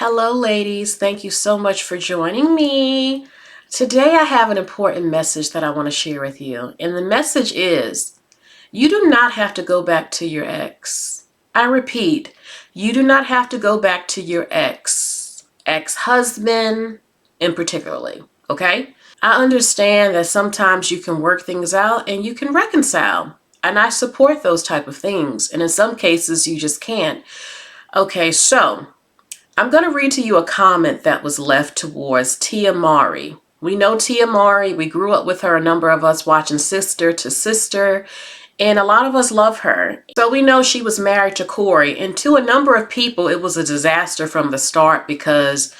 Hello, ladies. Thank you so much for joining me. Today, I have an important message that I want to share with you. And the message is you do not have to go back to your ex. I repeat, you do not have to go back to your ex-husband in particularly. Okay? I understand that sometimes you can work things out and you can reconcile. And I support those type of things. And in some cases, you just can't. Okay, so I'm going to read to you a comment that was left towards Tia Mowry. We know Tia Mowry. We grew up with her, a number of us watching Sister to Sister, and a lot of us love her. So we know she was married to Corey, and to a number of people, it was a disaster from the start because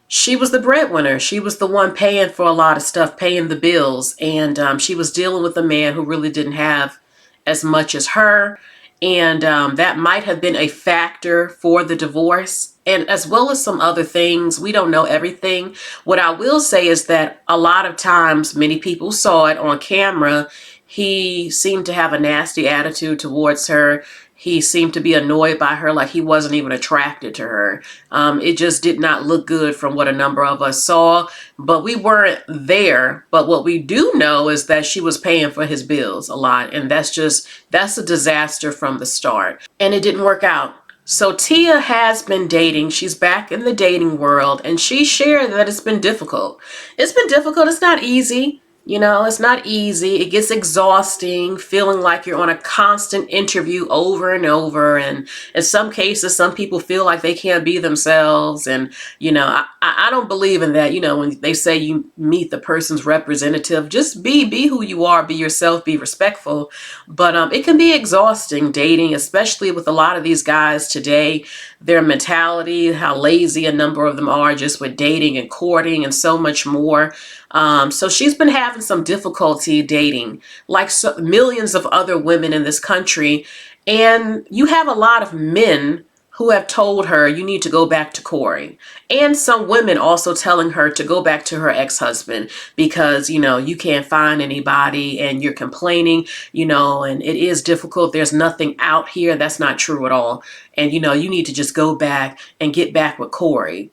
she was the breadwinner. She was the one paying for a lot of stuff, paying the bills, and she was dealing with a man who really didn't have as much as her. And that might have been a factor for the divorce, and as well as some other things. We don't know everything. What I will say is that a lot of times, many people saw it on camera, he seemed to have a nasty attitude towards her. He seemed to be annoyed by her, like he wasn't even attracted to her. It just did not look good from what a number of us saw, but we weren't there. But what we do know is that she was paying for his bills a lot, and that's a disaster from the start, and it didn't work out. So Tia has been dating. She's back in the dating world, and she shared that it's been difficult. It's been difficult. It's not easy. You know, it's not easy. It gets exhausting, feeling like you're on a constant interview over and over. And in some cases, some people feel like they can't be themselves. And, you know, I don't believe in that. You know, when they say you meet the person's representative, just be who you are, be yourself, be respectful. But it can be exhausting dating, especially with a lot of these guys today, their mentality, how lazy a number of them are just with dating and courting and so much more. So she's been having some difficulty dating, like millions of other women in this country. And you have a lot of men who have told her you need to go back to Corey. And some women also telling her to go back to her ex-husband because, you know, you can't find anybody and you're complaining, you know, and it is difficult. There's nothing out here. That's not true at all. And, you know, you need to just go back and get back with Corey.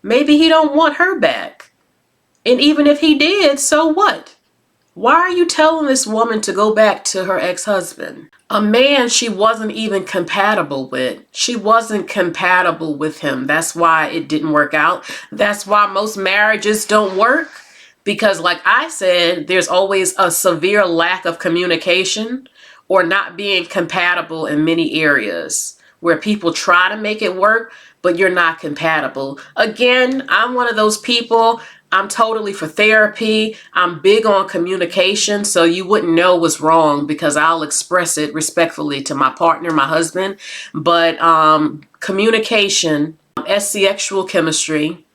Maybe he don't want her back. And even if he did, so what? Why are you telling this woman to go back to her ex-husband? A man she wasn't even compatible with. She wasn't compatible with him. That's why it didn't work out. That's why most marriages don't work. Because like I said, there's always a severe lack of communication or not being compatible in many areas where people try to make it work, but you're not compatible. Again, I'm one of those people. I'm totally for therapy. I'm big on communication, so you wouldn't know what's wrong because I'll express it respectfully to my partner, my husband. But communication, sexual chemistry,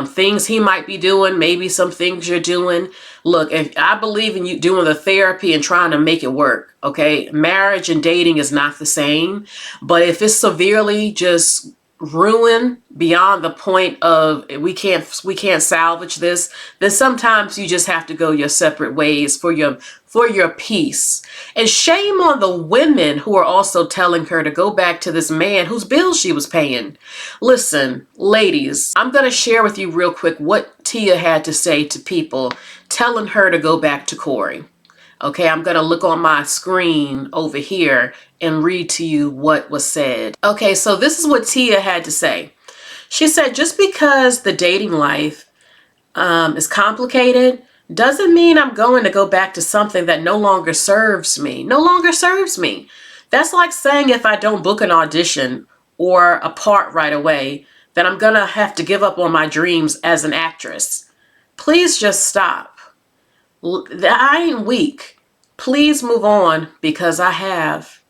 things he might be doing, maybe some things you're doing. Look, if I believe in you doing the therapy and trying to make it work, okay? Marriage and dating is not the same, but if it's severely just ruined beyond the point of we can't salvage this, then sometimes you just have to go your separate ways for your peace. And shame on the women who are also telling her to go back to this man whose bills she was paying. Listen, ladies, I'm going to share with you real quick what Tia had to say to people telling her to go back to Corey. Okay, I'm going to look on my screen over here and read to you what was said. Okay, so this is what Tia had to say. She said, just because the dating life is complicated doesn't mean I'm going to go back to something that no longer serves me. No longer serves me. That's like saying if I don't book an audition or a part right away, then I'm going to have to give up on my dreams as an actress. Please just stop. I ain't weak. Please move on because I have.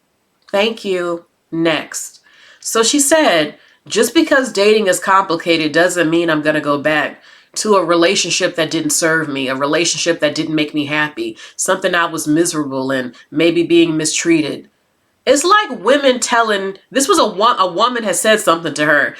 Thank you. Next. So she said, just because dating is complicated doesn't mean I'm going to go back to a relationship that didn't serve me, a relationship that didn't make me happy, something I was miserable in, maybe being mistreated. It's like women telling, this was a woman has said something to her.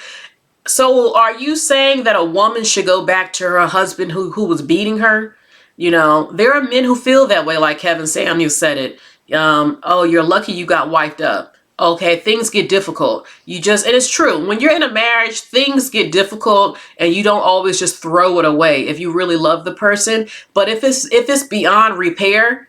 So are you saying that a woman should go back to her husband who was beating her? You know, there are men who feel that way, like Kevin Samuels said it. Oh, you're lucky you got wiped up. Okay, things get difficult. And it's true. When you're in a marriage, things get difficult and you don't always just throw it away if you really love the person. But if it's beyond repair,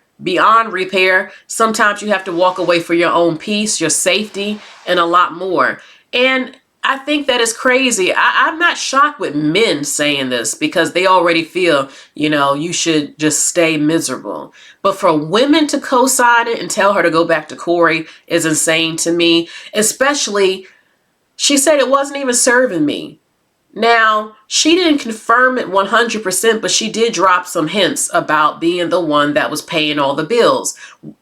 sometimes you have to walk away for your own peace, your safety, and a lot more. And I think that is crazy. I'm not shocked with men saying this because they already feel, you should just stay miserable. But for women to co-sign it and tell her to go back to Corey is insane to me. Especially, she said it wasn't even serving me. Now, she didn't confirm it 100%, but she did drop some hints about being the one that was paying all the bills.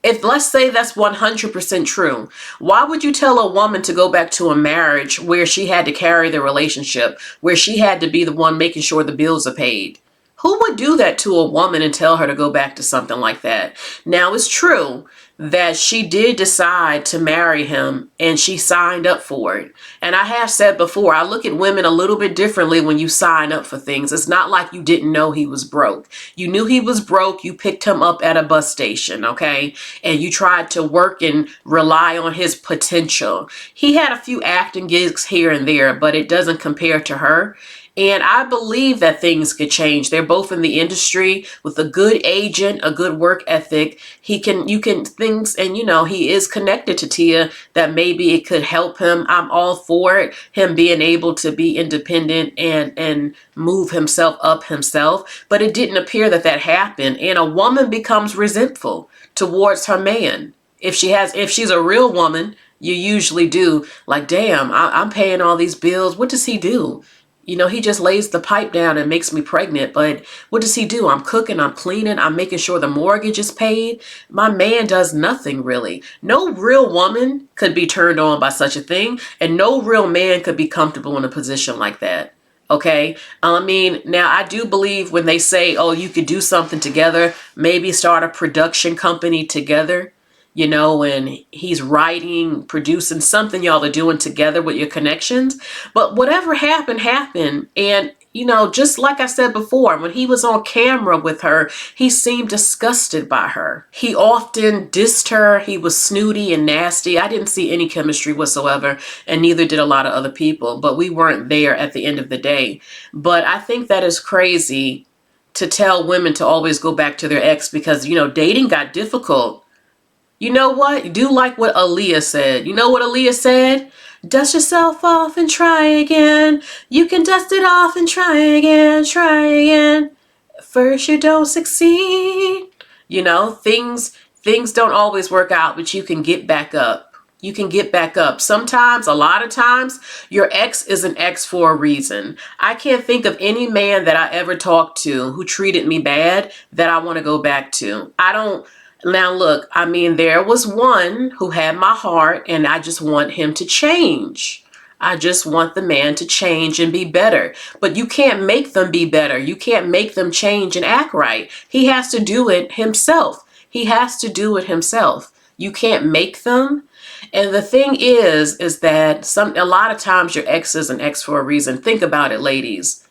If let's say that's 100% true, why would you tell a woman to go back to a marriage where she had to carry the relationship, where she had to be the one making sure the bills are paid? Who would do that to a woman and tell her to go back to something like that? Now, it's true that she did decide to marry him and she signed up for it. And I have said before, I look at women a little bit differently when you sign up for things. It's not like you didn't know he was broke. You knew he was broke. You picked him up at a bus station, okay? And you tried to work and rely on his potential. He had a few acting gigs here and there, but it doesn't compare to her. And I believe that things could change. They're both in the industry with a good agent, a good work ethic. He is connected to Tia that maybe it could help him. I'm all for it. Him being able to be independent and move himself up himself. But it didn't appear that happened. And a woman becomes resentful towards her man. If she's a real woman, you usually do like, damn, I'm paying all these bills. What does he do? He just lays the pipe down and makes me pregnant. But what does he do? I'm cooking, I'm cleaning, I'm making sure the mortgage is paid. My man does nothing really. No real woman could be turned on by such a thing. And no real man could be comfortable in a position like that. Okay. Now I do believe when they say, oh, you could do something together, maybe start a production company together. And he's writing, producing something y'all are doing together with your connections. But whatever happened, happened. And, just like I said before, when he was on camera with her, he seemed disgusted by her. He often dissed her. He was snooty and nasty. I didn't see any chemistry whatsoever, and neither did a lot of other people. But we weren't there at the end of the day. But I think that is crazy to tell women to always go back to their ex because, dating got difficult. You know what? Do like what Aaliyah said. You know what Aaliyah said? Dust yourself off and try again. You can dust it off and try again, try again. First you don't succeed. Things don't always work out, but you can get back up. You can get back up. Sometimes, a lot of times, your ex is an ex for a reason. I can't think of any man that I ever talked to who treated me bad that I want to go back to. Now, look, there was one who had my heart and I just want him to change. I just want the man to change and be better. But you can't make them be better. You can't make them change and act right. He has to do it himself. He has to do it himself. You can't make them. And the thing is that a lot of times your ex is an ex for a reason. Think about it, ladies.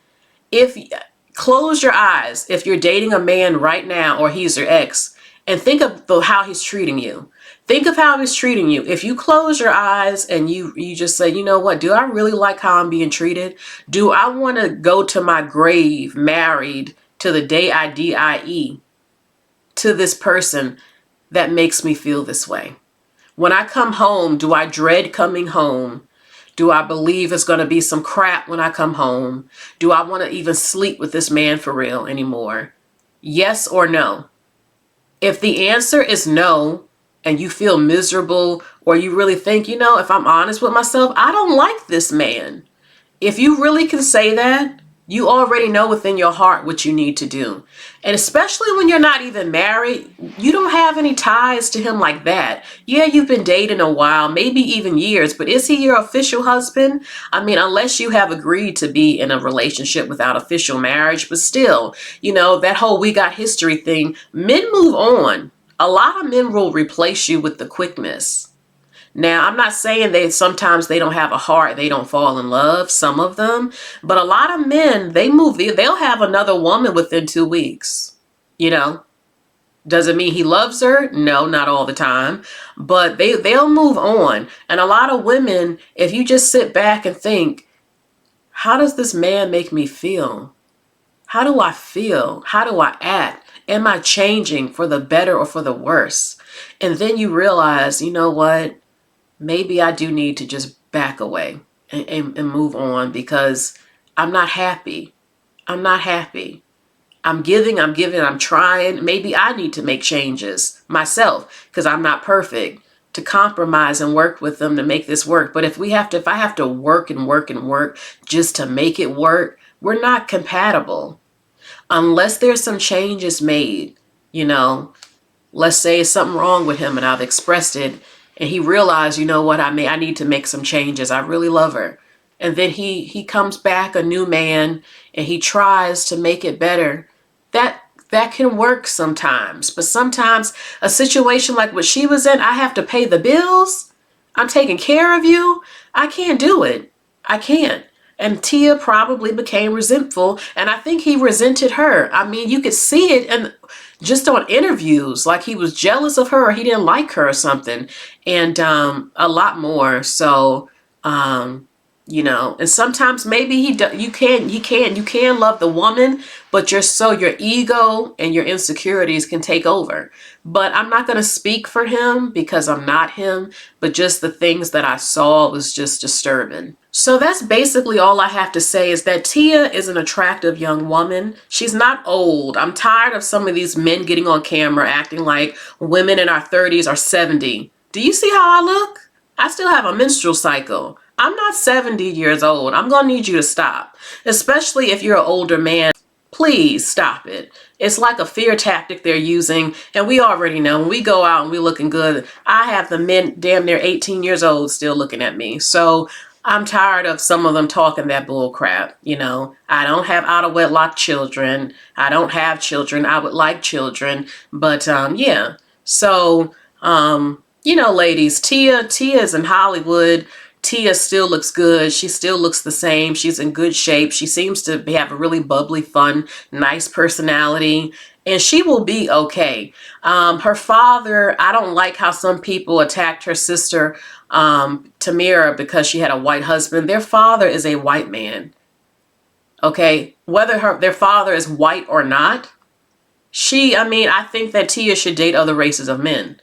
Close your eyes if you're dating a man right now or he's your ex. And think of how he's treating you. Think of how he's treating you. If you close your eyes and you just say, you know what, do I really like how I'm being treated? Do I want to go to my grave married to the day I die to this person that makes me feel this way? When I come home, do I dread coming home? Do I believe it's going to be some crap when I come home? Do I want to even sleep with this man for real anymore? Yes or no? If the answer is no, and you feel miserable, or you really think, if I'm honest with myself, I don't like this man. If you really can say that, you already know within your heart what you need to do. And especially when you're not even married, you don't have any ties to him like that. Yeah, you've been dating a while, maybe even years, but is he your official husband? Unless you have agreed to be in a relationship without official marriage, but still, that whole we got history thing, men move on. A lot of men will replace you with the quickness. Now, I'm not saying that sometimes they don't have a heart, they don't fall in love, some of them, but a lot of men, they'll have another woman within 2 weeks, Does it mean he loves her? No, not all the time. But they'll move on. And a lot of women, if you just sit back and think, how does this man make me feel? How do I feel? How do I act? Am I changing for the better or for the worse? And then you realize, you know what? Maybe I do need to just back away and move on, because I'm not happy. I'm not happy. I'm giving, I'm trying. Maybe I need to make changes myself, because I'm not perfect, to compromise and work with them to make this work. But if I have to work and work and work just to make it work, we're not compatible. Unless there's some changes made, you know, let's say it's something wrong with him and I've expressed it, and he realized, you know what, I need to make some changes. I really love her. And then he comes back a new man and he tries to make it better. That can work sometimes. But sometimes a situation like what she was in, I have to pay the bills. I'm taking care of you. I can't do it. I can't. And Tia probably became resentful, and I think he resented her. I mean, you could see it, and just on interviews, like he was jealous of her or he didn't like her or something, and a lot more. So, you know, and sometimes maybe you can love the woman, but your ego and your insecurities can take over. But I'm not going to speak for him because I'm not him, but just the things that I saw was just disturbing. So that's basically all I have to say, is that Tia is an attractive young woman. She's not old. I'm tired of some of these men getting on camera acting like women in our 30s are 70. Do you see how I look? I still have a menstrual cycle. I'm not 70 years old. I'm going to need you to stop, especially if you're an older man. Please stop it. It's like a fear tactic they're using. And we already know when we go out and we're looking good, I have the men damn near 18 years old still looking at me. So I'm tired of some of them talking that bull crap. You know, I don't have out of wedlock children. I don't have children. I would like children. But yeah. So, you know, ladies, Tia is in Hollywood. Tia still looks good. She still looks the same. She's in good shape. She seems to have a really bubbly, fun, nice personality, and she will be okay. Her father, I don't like how some people attacked her sister, Tamira, because she had a white husband. Their father is a white man. Okay, whether their father is white or not, I think that Tia should date other races of men,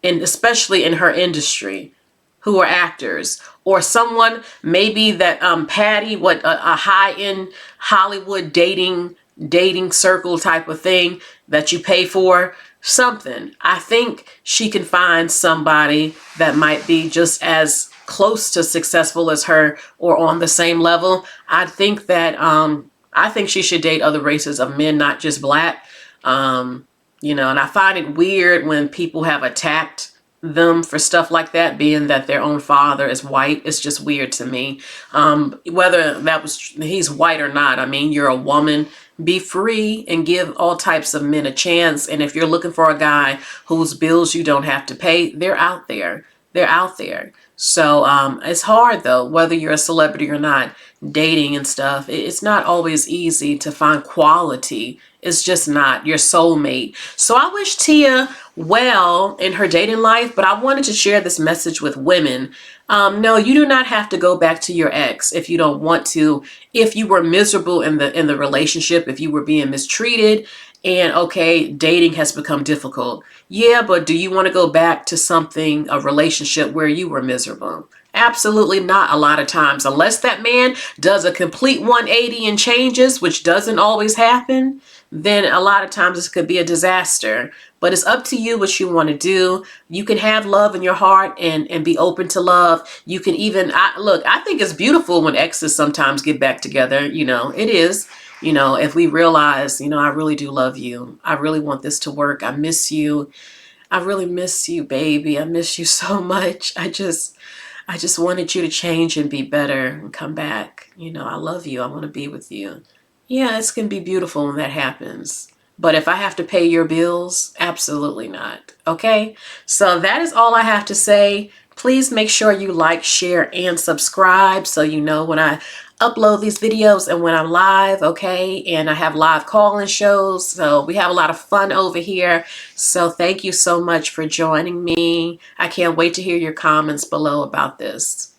and especially in her industry, who are actors, or someone maybe that Patty, a high-end Hollywood dating circle type of thing that you pay for, something. I think she can find somebody that might be just as close to successful as her or on the same level. I think she should date other races of men, not just black. You know, and I find it weird when people have attacked them for stuff like that, being that their own father is white. It's just weird to me. Whether he's white or not, I mean, you're a woman. Be free and give all types of men a chance. And if you're looking for a guy whose bills you don't have to pay, they're out there. They're out there. So it's hard, though, whether you're a celebrity or not, dating and stuff. It's not always easy to find quality. It's just not your soulmate. So I wish Tia well in her dating life, but I wanted to share this message with women. No, you do not have to go back to your ex if you don't want to. If you were miserable in the relationship, if you were being mistreated, and okay, dating has become difficult. Yeah, but do you want to go back to a relationship where you were miserable? Absolutely not a lot of times, unless that man does a complete 180 and changes, which doesn't always happen. Then a lot of times this could be a disaster. But it's up to you what you want to do. You can have love in your heart and be open to love. You can even, I think it's beautiful when exes sometimes get back together. You know, it is. You know, if we realize, you know, I really do love you. I really want this to work. I miss you. I really miss you, baby. I miss you so much. I just wanted you to change and be better and come back. You know, I love you. I want to be with you. Yeah, it's going to be beautiful when that happens. But if I have to pay your bills, absolutely not. Okay? So that is all I have to say. Please make sure you like, share, and subscribe so you know when I upload these videos and when I'm live, okay? And I have live call-in shows, so we have a lot of fun over here. So thank you so much for joining me. I can't wait to hear your comments below about this.